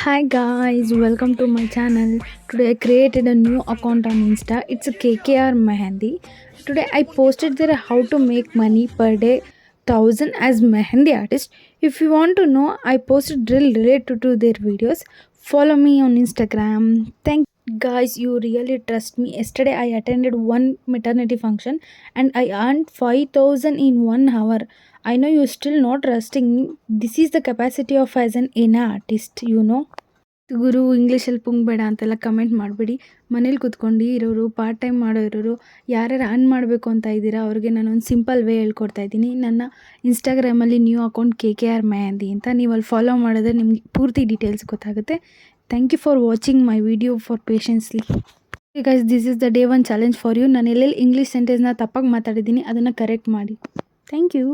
Hi guys, welcome to my channel. Today I created a new account on Insta. It's a KKR Mehendi. Today I posted there how to make money per day 1000 as Mehendi artist. If you want to know, I posted drill related to their videos. Follow me on Instagram. Thank guys, you really trust me. Yesterday I attended one maternity function and I earned 5000 in 1 hour. I know you're still not trusting me. This is the capacity of as an ENA artist. ಗುರು ಇಂಗ್ಲೀಷಲ್ಲಿ ಪುಂಗಬೇಡ ಅಂತೆಲ್ಲ comment ಮಾಡಬೇಡಿ. ಮನೇಲಿ ಕೂತ್ಕೊಂಡು ಇರೋರು, part time ಮಾಡೋ ಇರೋರು, ಯಾರ್ಯಾರು earn ಮಾಡಬೇಕು ಅಂತ ಇದ್ದೀರಾ ಅವ್ರಿಗೆ ನಾನೊಂದು ಸಿಂಪಲ್ ವೇ ಹೇಳ್ಕೊಡ್ತಾ ಇದ್ದೀನಿ. ನನ್ನ ಇನ್ಸ್ಟಾಗ್ರಾಮಲ್ಲಿ ನ್ಯೂ ಅಕೌಂಟ್ KKR Mehendi ಅಂತ, ನೀವು ಅಲ್ಲಿ ಫಾಲೋ ಮಾಡಿದ್ರೆ ನಿಮ್ಗೆ ಪೂರ್ತಿ ಡೀಟೇಲ್ಸ್ ಗೊತ್ತಾಗುತ್ತೆ. Thank you for watching my video for patiently. Guys, this is the day 1 challenge for you. ನಾನು ಎಲ್ಲೆಲ್ಲಿ ಇಂಗ್ಲೀಷ್ ಸೆಂಟೆನ್ಸ್ನ ತಪ್ಪಾಗಿ ಮಾತಾಡಿದ್ದೀನಿ ಅದನ್ನು ಕರೆಕ್ಟ್ ಮಾಡಿ. Thank you.